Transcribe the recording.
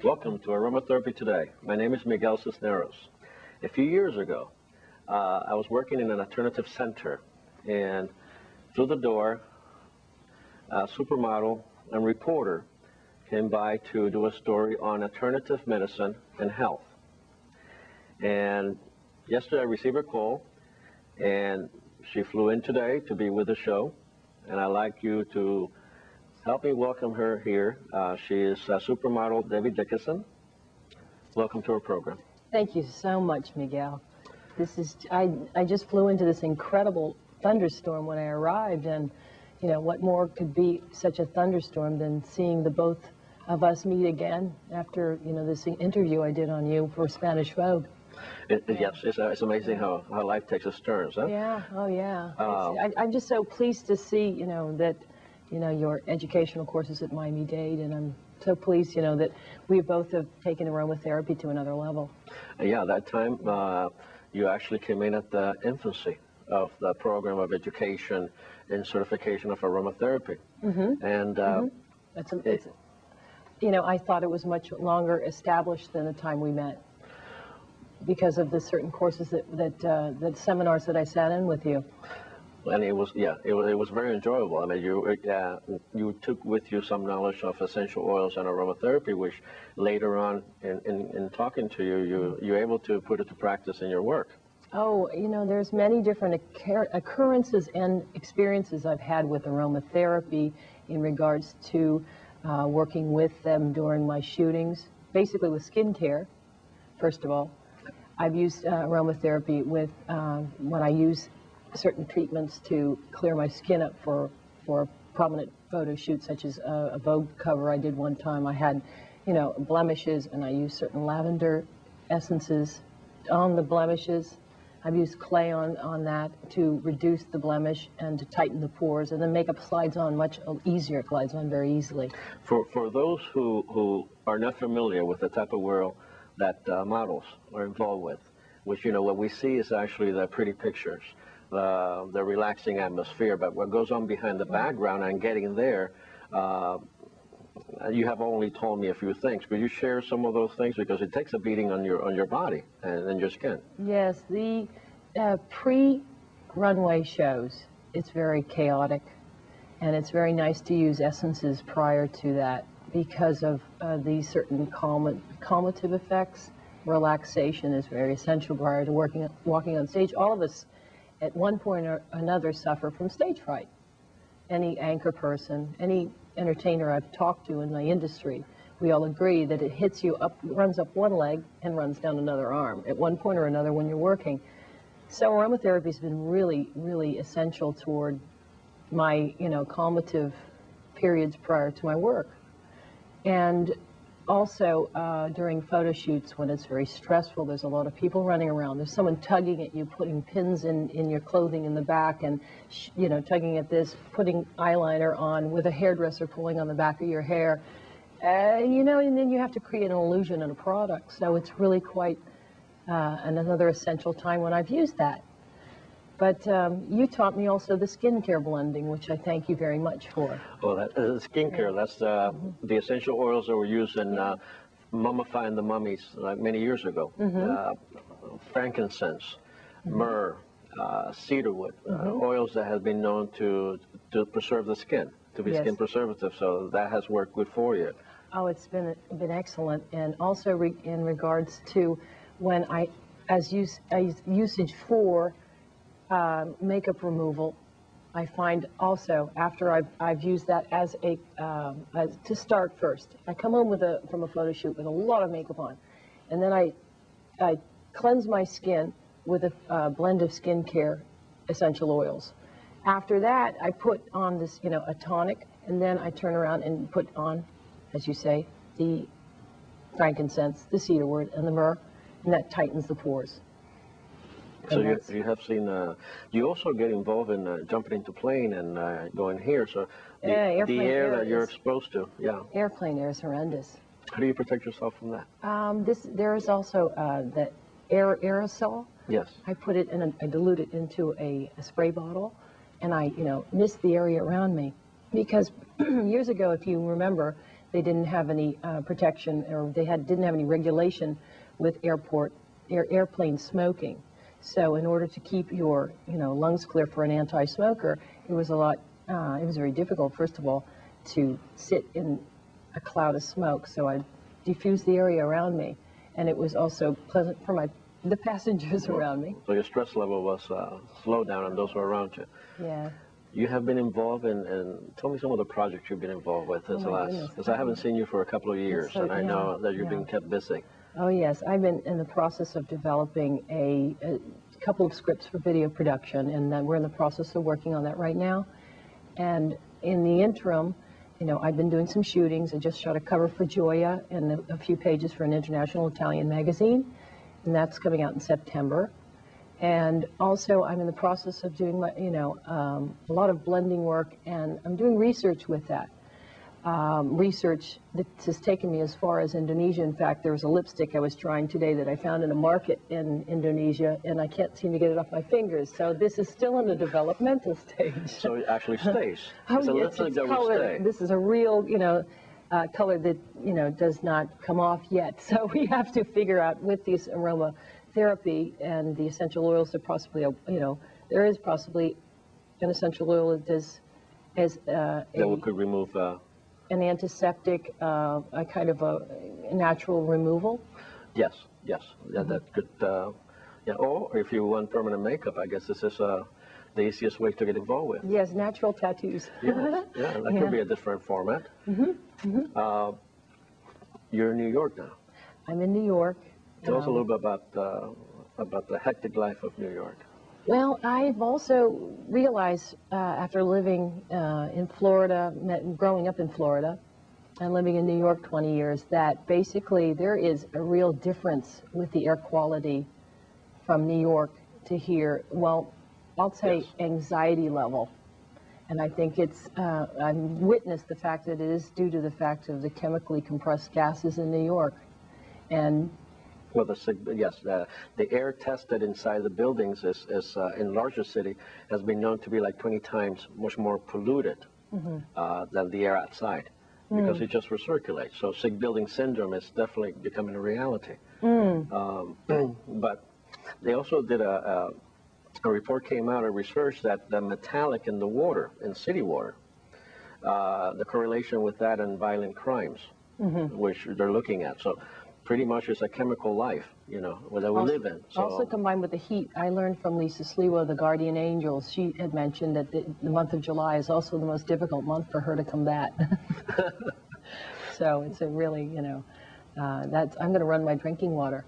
Welcome to Aromatherapy Today. My name is Miguel Cisneros. A few years ago, I was working in an alternative center, and through the door, a supermodel and reporter came by to do a story on alternative medicine and health. And yesterday I received a call, and she flew in today to be with the show, and I'd like you to help me welcome her here. She is Supermodel Debbie Dickinson. Welcome to our program. Thank you so much, Miguel. This is I just flew into this incredible thunderstorm when I arrived, and you know what more could be such a thunderstorm than seeing the both of us meet again after this interview I did on you for Spanish Vogue. Yes, it's amazing how life takes its turns, huh? Yeah. Oh yeah. I'm just so pleased to see that. Your educational courses at Miami-Dade, and I'm so pleased, that we both have taken aromatherapy to another level. Yeah, that time you actually came in at the infancy of the program of education and certification of aromatherapy. Mm-hmm. And I thought it was much longer established than the time we met because of the certain courses that seminars that I sat in with you. And it was very enjoyable. I mean, you took with you some knowledge of essential oils and aromatherapy, which later on in talking to you, you're able to put it to practice in your work. Oh, there's many different occurrences and experiences I've had with aromatherapy in regards to working with them during my shootings, basically with skincare, first of all. I've used aromatherapy with when I use certain treatments to clear my skin up for a prominent photo shoot, such as a Vogue cover I did one time. I had, blemishes, and I used certain lavender essences on the blemishes. I've used clay on that to reduce the blemish and to tighten the pores, and then makeup slides on much easier. It glides on very easily. For those who are not familiar with the type of world that models are involved with, which what we see is actually the pretty pictures. The relaxing atmosphere, but what goes on behind the background and getting there, you have only told me a few things. Could you share some of those things, because it takes a beating on your body and your skin? Yes, the pre-runway shows, it's very chaotic, and it's very nice to use essences prior to that because of these certain calmative effects. Relaxation is very essential prior to walking on stage. All of us at one point or another suffer from stage fright. Any anchor person, any entertainer I've talked to in my industry, we all agree that it hits you up, runs up one leg and runs down another arm at one point or another when you're working. So aromatherapy has been really, really essential toward my, calmative periods prior to my work. And also, during photo shoots, when it's very stressful, there's a lot of people running around. There's someone tugging at you, putting pins in your clothing in the back, and tugging at this, putting eyeliner on, with a hairdresser pulling on the back of your hair. And then you have to create an illusion in a product. So it's really quite another essential time when I've used that. But you taught me also the skincare blending, which I thank you very much for. Well, skincare, that's the essential oils that were used in mummifying the mummies like many years ago. Frankincense, myrrh, cedarwood, oils that have been known to preserve the skin, to be skin preservative. So that has worked good for you. Oh, it's been excellent. And also in regards to when as usage for makeup removal, I find also after I've used that as to start first. I come home from a photo shoot with a lot of makeup on, and then I cleanse my skin with a blend of skincare essential oils. After that, I put on this, a tonic, and then I turn around and put on, as you say, the frankincense, the cedarwood, and the myrrh, and that tightens the pores. So And you have seen, you also get involved in jumping into plane and going here. So the, Yeah, the airplane air air that you're is- exposed to, yeah. airplane air is horrendous. How do you protect yourself from that? There is also the aerosol. Yes. I put it in, I dilute it into a spray bottle, and I, mist the area around me. Because years ago, if you remember, they didn't have any protection, or they didn't have any regulation with airplane smoking. So in order to keep your, lungs clear for an anti-smoker, it was very difficult, first of all, to sit in a cloud of smoke. So I diffused the area around me, and it was also pleasant for the passengers around me. So your stress level was slowed down on those who are around you. Yeah. You have been involved in tell me some of the projects you've been involved with this last, because I haven't seen you for a couple of years, and I know that you've been kept busy. Oh yes, I've been in the process of developing a couple of scripts for video production, and then we're in the process of working on that right now. And in the interim, I've been doing some shootings. I just shot a cover for Gioia and a few pages for an international Italian magazine, and that's coming out in September. And also, I'm in the process of doing a lot of blending work, and I'm doing research with that. Research that has taken me as far as Indonesia. In fact, there was a lipstick I was trying today that I found in a market in Indonesia, and I can't seem to get it off my fingers. So this is still in the developmental stage. So it actually stays. Oh, It's a yes, lipstick it's that will color. stay. This is a real, color that, does not come off yet. So we have to figure out with this aromatherapy and the essential oils that possibly, there is possibly an essential oil that does Could remove. an antiseptic, a kind of a natural removal. Yes, yes. Yeah, that could. Yeah. Or if you want permanent makeup, I guess this is the easiest way to get involved with. Yes, natural tattoos. Yes. Yeah, that could be a different format. You're in New York now. I'm in New York. Tell us a little bit about the hectic life of New York. Well, I've also realized after living in Florida, growing up in Florida, and living in New York 20 years, that basically there is a real difference with the air quality from New York to here. Well, I'll say anxiety level. And I think I've witnessed the fact that it is due to the fact of the chemically compressed gases in New York. And Well, the air tested inside the buildings is in larger city has been known to be like 20 times much more polluted than the air outside because it just recirculates. So sick building syndrome is definitely becoming a reality. But they also did a report came out, a research that the metallic in the water, in city water, the correlation with that and violent crimes, which they're looking at. So pretty much it's a chemical life, that we live in. So, also combined with the heat, I learned from Lisa Sliwa, the guardian angel. She had mentioned that the month of July is also the most difficult month for her to combat. So it's a really, I'm going to run my drinking water.